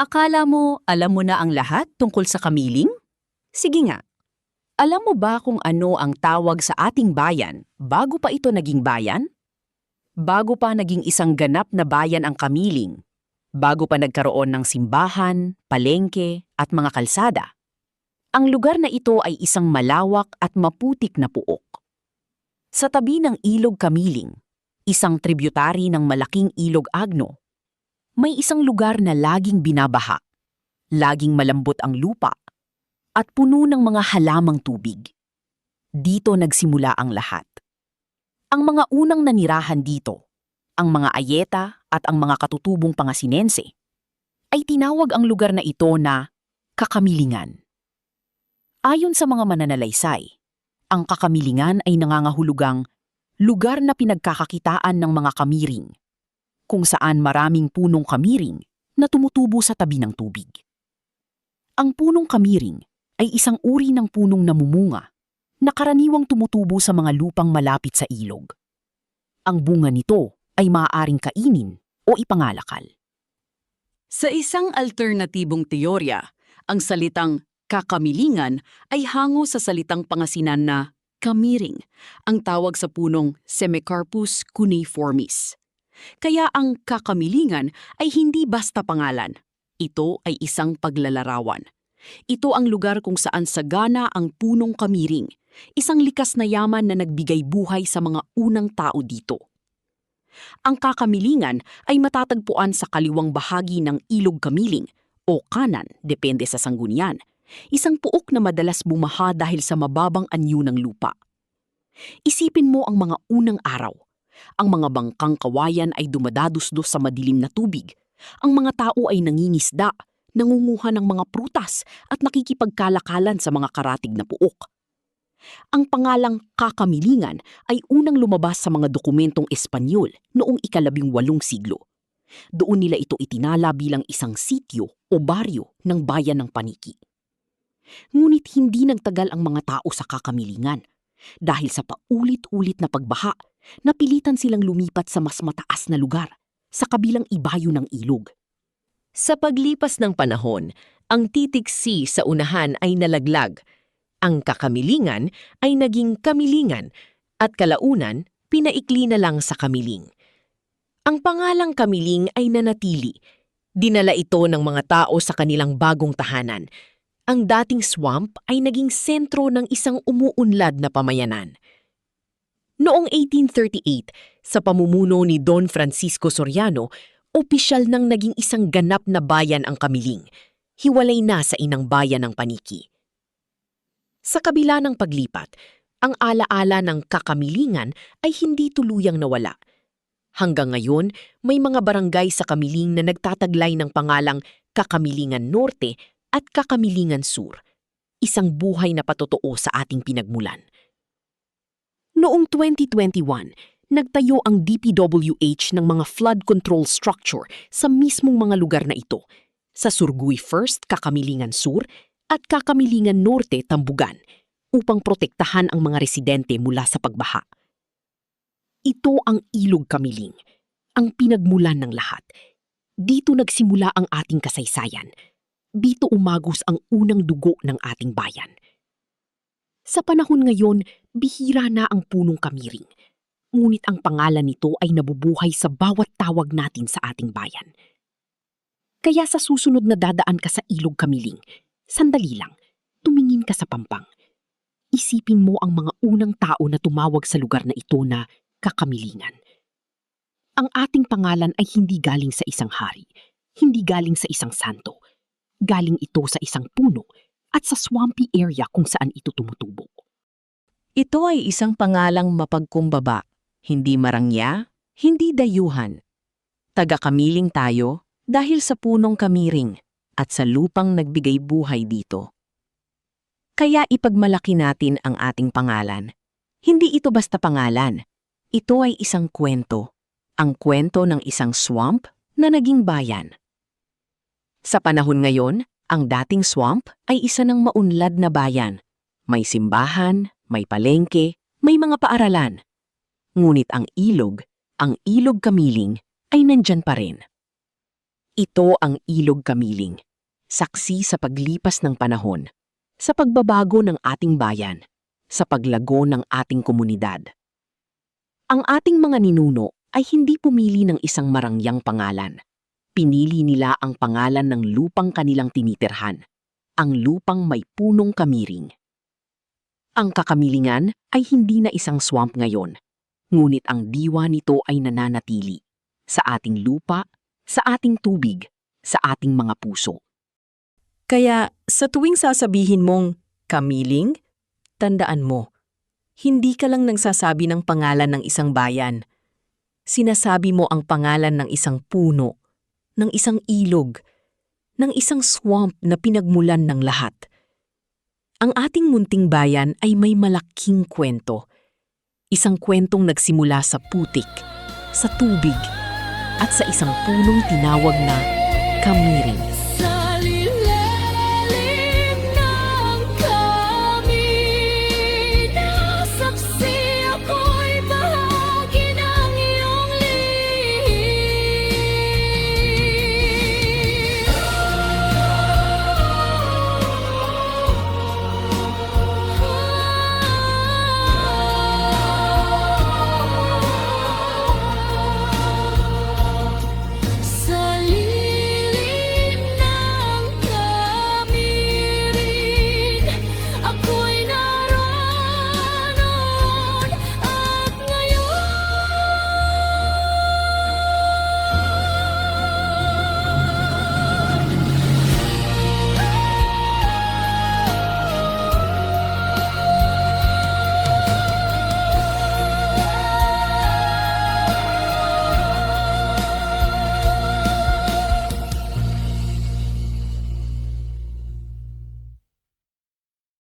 Akala mo alam mo na ang lahat tungkol sa kamiling? Sige nga, alam mo ba kung ano ang tawag sa ating bayan bago pa ito naging bayan? Bago pa naging isang ganap na bayan ang kamiling, bago pa nagkaroon ng simbahan, palengke at mga kalsada. Ang lugar na ito ay isang malawak at maputik na puok. Sa tabi ng Ilog Kamiling, isang tributary ng malaking Ilog Agno, may isang lugar na laging binabaha, laging malambot ang lupa, at puno ng mga halamang tubig. Dito nagsimula ang lahat. Ang mga unang nanirahan dito, ang mga Ayeta at ang mga katutubong Pangasinense, ay tinawag ang lugar na ito na Kakamilingan. Ayon sa mga mananalaysay, ang Kakamilingan ay nangangahulugang lugar na pinagkakakitaan ng mga kamiring, kung saan maraming punong kamiring na tumutubo sa tabi ng tubig. Ang punong kamiring ay isang uri ng punong namumunga na karaniwang tumutubo sa mga lupang malapit sa ilog. Ang bunga nito ay maaaring kainin o ipangalakal. Sa isang alternatibong teorya, ang salitang kakamilingan ay hango sa salitang Pangasinan na kamiring, ang tawag sa punong Semicarpus cuneiformis. Kaya ang kakamilingan ay hindi basta pangalan. Ito ay isang paglalarawan. Ito ang lugar kung saan sagana ang punong kamiring, isang likas na yaman na nagbigay buhay sa mga unang tao dito. Ang kakamilingan ay matatagpuan sa kaliwang bahagi ng Ilog Kamiling o kanan, depende sa sanggunian, isang puok na madalas bumaha dahil sa mababang anyo ng lupa. Isipin mo ang mga unang araw. Ang mga bangkang kawayan ay dumadadusdos sa madilim na tubig. Ang mga tao ay nangingisda, nangunguha ng mga prutas at nakikipagkalakalan sa mga karatig na puok. Ang pangalang Kakamilingan ay unang lumabas sa mga dokumentong Espanyol noong ika-18 siglo. Doon nila ito itinala bilang isang sityo o baryo ng bayan ng Paniki. Ngunit hindi nagtagal ang mga tao sa Kakamilingan. Dahil sa paulit-ulit na pagbaha, napilitan silang lumipat sa mas mataas na lugar, sa kabilang ibayo ng ilog. Sa paglipas ng panahon, ang Titik Sea sa unahan ay nalaglag. Ang Kakamilingan ay naging Kamilingan at kalaunan, pinaikli na lang sa Kamiling. Ang pangalang Kamiling ay nanatili. Dinala ito ng mga tao sa kanilang bagong tahanan. Ang dating swamp ay naging sentro ng isang umuunlad na pamayanan. Noong 1838, sa pamumuno ni Don Francisco Soriano, opisyal nang naging isang ganap na bayan ang Kamiling, hiwalay na sa inang bayan ng Paniki. Sa kabila ng paglipat, ang alaala ng Kakamilingan ay hindi tuluyang nawala. Hanggang ngayon, may mga barangay sa Kamiling na nagtataglay ng pangalang Kakamilingan Norte at Kakamilingan Sur, isang buhay na patotoo sa ating pinagmulan. Noong 2021, nagtayo ang DPWH ng mga flood control structure sa mismong mga lugar na ito, sa Surgui First, Kakamilingan Sur at Kakamilingan Norte, Tambugan, upang protektahan ang mga residente mula sa pagbaha. Ito ang Ilog Kamiling, ang pinagmulan ng lahat. Dito nagsimula ang ating kasaysayan. Dito umagos ang unang dugo ng ating bayan. Sa panahon ngayon, bihira na ang punong kamiring. Ngunit ang pangalan nito ay nabubuhay sa bawat tawag natin sa ating bayan. Kaya sa susunod na dadaan ka sa Ilog Kamiling, sandali lang, tumingin ka sa pampang. Isipin mo ang mga unang tao na tumawag sa lugar na ito na Kakamilingan. Ang ating pangalan ay hindi galing sa isang hari, hindi galing sa isang santo. Galing ito sa isang puno at sa swampy area kung saan ito tumutubo. Ito ay isang pangalang mapagkumbaba, hindi marangya, hindi dayuhan. Taga-Kamiling tayo dahil sa punong kamiring at sa lupang nagbigay buhay dito. Kaya ipagmalaki natin ang ating pangalan. Hindi ito basta pangalan. Ito ay isang kwento. Ang kwento ng isang swamp na naging bayan. Sa panahon ngayon, ang dating swamp ay isa ng maunlad na bayan. May simbahan, may palengke, may mga paaralan. Ngunit ang Ilog Kamiling, ay nandyan pa rin. Ito ang Ilog Kamiling, saksi sa paglipas ng panahon, sa pagbabago ng ating bayan, sa paglago ng ating komunidad. Ang ating mga ninuno ay hindi pumili ng isang marangyang pangalan. Pinili nila ang pangalan ng lupang kanilang tinitirhan, ang lupang may punong kamiring. Ang kakamilingan ay hindi na isang swamp ngayon, ngunit ang diwa nito ay nananatili sa ating lupa, sa ating tubig, sa ating mga puso. Kaya sa tuwing sasabihin mong kamiling, tandaan mo, hindi ka lang nagsasabi ng pangalan ng isang bayan. Sinasabi mo ang pangalan ng isang puno, ng isang ilog, ng isang swamp na pinagmulan ng lahat. Ang ating munting bayan ay may malaking kwento. Isang kwentong nagsimula sa putik, sa tubig, at sa isang punong tinawag na kamiring.